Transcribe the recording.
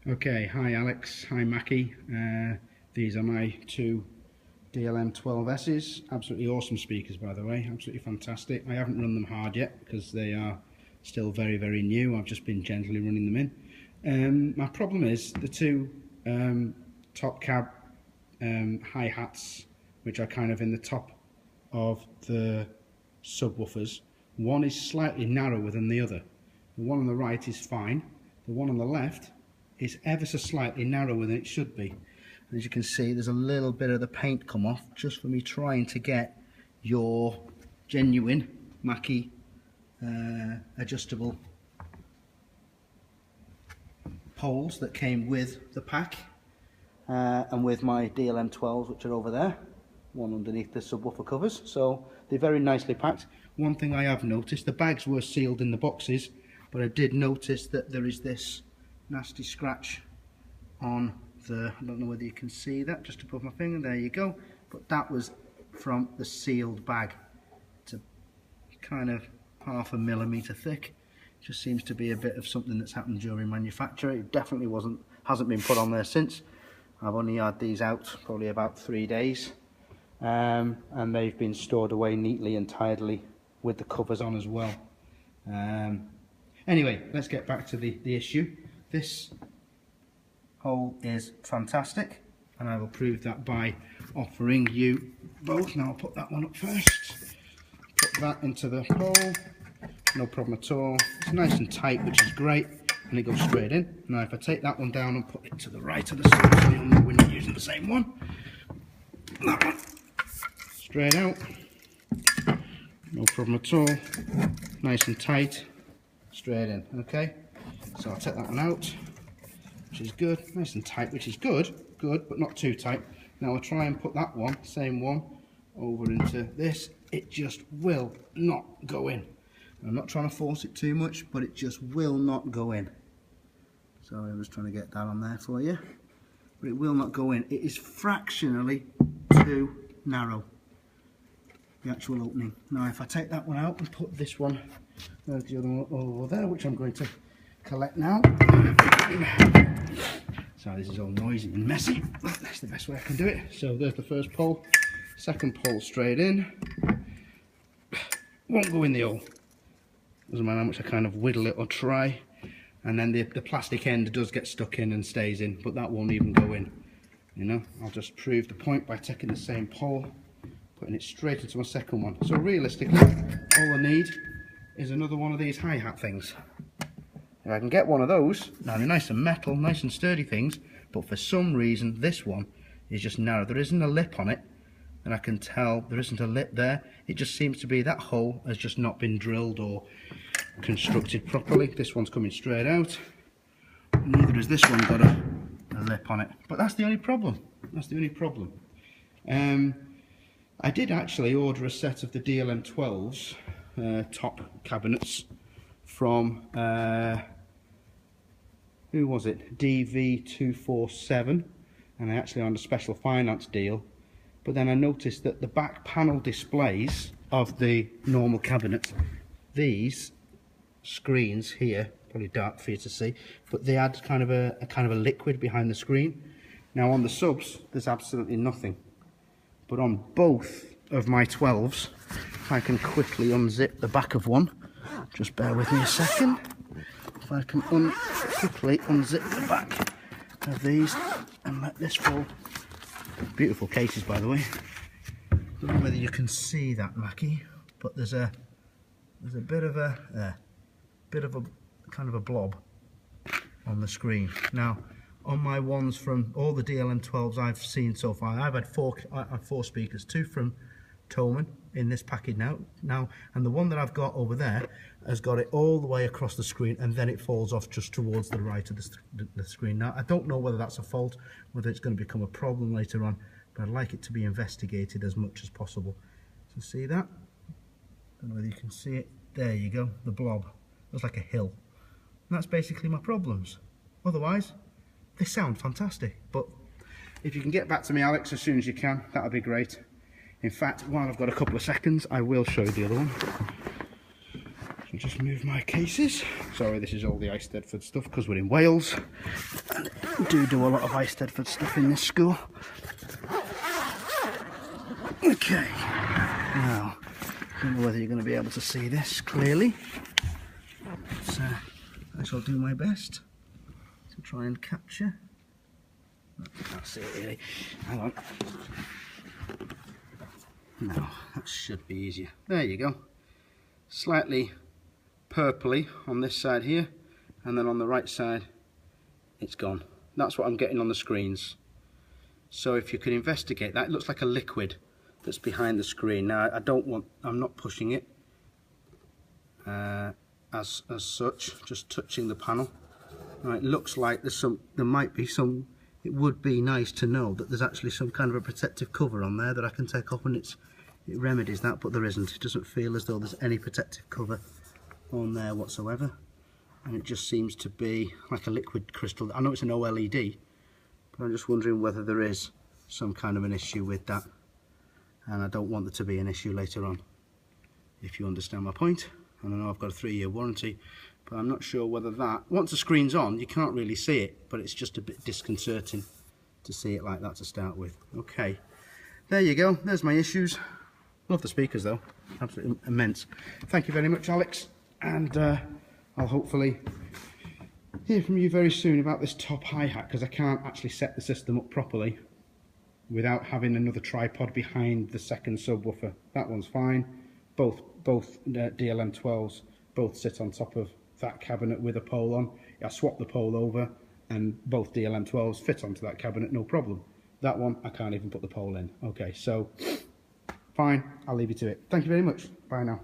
Okay, hi Alex, hi Mackie. These are my two DLM-12Ss. Absolutely awesome speakers, by the way, absolutely fantastic. I haven't run them hard yet because they are still very, very new. I've just been gently running them in. My problem is the two top cab hi-hats, which are kind of in the top of the subwoofers. One is slightly narrower than the other. The one on the right is fine. The one on the left is ever so slightly narrower than it should be. And as you can see, there's a little bit of the paint come off just for me trying to get your genuine Mackie adjustable poles that came with the pack and with my DLM-12s, which are over there, one underneath the subwoofer covers. So they're very nicely packed. One thing I have noticed, the bags were sealed in the boxes, but I did notice that there is this nasty scratch on the, I don't know whether you can see that, just above my finger, there you go, but that was from the sealed bag. It's a kind of half a millimetre thick. Just seems to be a bit of something that's happened during manufacture. It definitely hasn't been put on there since. I've only had these out probably about 3 days, and they've been stored away neatly and tidily with the covers on as well. Anyway, let's get back to the issue. This hole is fantastic, and I will prove that by offering you both. Now I'll put that one up first. Put that into the hole, no problem at all. It's nice and tight, which is great, and it goes straight in. Now if I take that one down and put it to the right of the side, so you'll know we're not using the same one. That one, straight out, no problem at all. Nice and tight, straight in. Okay, so I'll take that one out, which is good, nice and tight, which is good, but not too tight. Now I'll try and put that one, same one, over into this. It just will not go in. I'm not trying to force it too much, but it just will not go in. So I was trying to get that on there for you, but it will not go in. It is fractionally too narrow, the actual opening. Now if I take that one out and put this one, there's the other one over there, which I'm going to collect now. So this is all noisy and messy, but that's the best way I can do it. So there's the first pole, second pole straight in. Won't go in the hole. Doesn't matter how much I kind of whittle it or try. And then the plastic end does get stuck in and stays in, but that won't even go in. You know, I'll just prove the point by taking the same pole, putting it straight into my second one. So realistically, all I need is another one of these hi-hat things. If I can get one of those, now they're nice and metal, nice and sturdy things, but for some reason this one is just narrow. There isn't a lip on it, and I can tell there isn't a lip there. It just seems to be that hole has just not been drilled or constructed properly. This one's coming straight out. Neither has this one got a lip on it. But that's the only problem. That's the only problem. I did actually order a set of the DLM-12s top cabinets from who was it? DV247, and I actually on a special finance deal. But then I noticed that the back panel displays of the normal cabinet, these screens here, probably dark for you to see, but they add kind of a liquid behind the screen. Now on the subs, there's absolutely nothing. But on both of my 12s, I can quickly unzip the back of one. Just bear with me a second. If I can quickly unzip the back of these and let this fall. Beautiful cases, by the way. Don't know whether you can see that, Mackie, but there's a bit of a kind of a blob on the screen. Now, on my ones from all the DLM-12s I've seen so far, I've had four speakers, two from Thomann in this package now, and the one that I've got over there has got it all the way across the screen, and then it falls off just towards the right of the screen. Now I don't know whether that's a fault, whether it's going to become a problem later on, but I'd like it to be investigated as much as possible. So see that? I don't know whether you can see it. There you go, the blob. Looks like a hill. And that's basically my problems. Otherwise, they sound fantastic. But if you can get back to me, Alex, as soon as you can, that would be great. In fact, while I've got a couple of seconds, I will show you the other one. just move my cases. Sorry, this is all the Eisteddfod stuff because we're in Wales and do a lot of Eisteddfod stuff in this school. Okay, now I don't know whether you're going to be able to see this clearly, but I shall do my best to try and capture. I can't see it really. Hang on. No, that should be easier. There you go. Slightly purpley on this side here, and then on the right side it's gone. That's what I'm getting on the screens. So if you can investigate that, it looks like a liquid that's behind the screen. Now I'm not pushing it as such, just touching the panel. Now, it looks like there might be some. It would be nice to know that there's actually some kind of a protective cover on there that I can take off and it remedies that, but there isn't. It doesn't feel as though there's any protective cover on there whatsoever, and it just seems to be like a liquid crystal. I know it's an OLED, but I'm just wondering whether there is some kind of an issue with that, and I don't want there to be an issue later on, if you understand my point. And I know I've got a 3-year warranty, but I'm not sure whether that, once the screen's on, you can't really see it, but it's just a bit disconcerting to see it like that to start with. Okay, there you go, there's my issues. Love the speakers though, absolutely immense. Thank you very much, Alex, and I'll hopefully hear from you very soon about this top hi-hat, because I can't actually set the system up properly without having another tripod behind the second subwoofer. That one's fine. Both DLM12s both sit on top of that cabinet with a pole on. I swapped the pole over and both DLM12s fit onto that cabinet, no problem. That one, I can't even put the pole in. Okay, so fine, I'll leave you to it. Thank you very much. Bye now.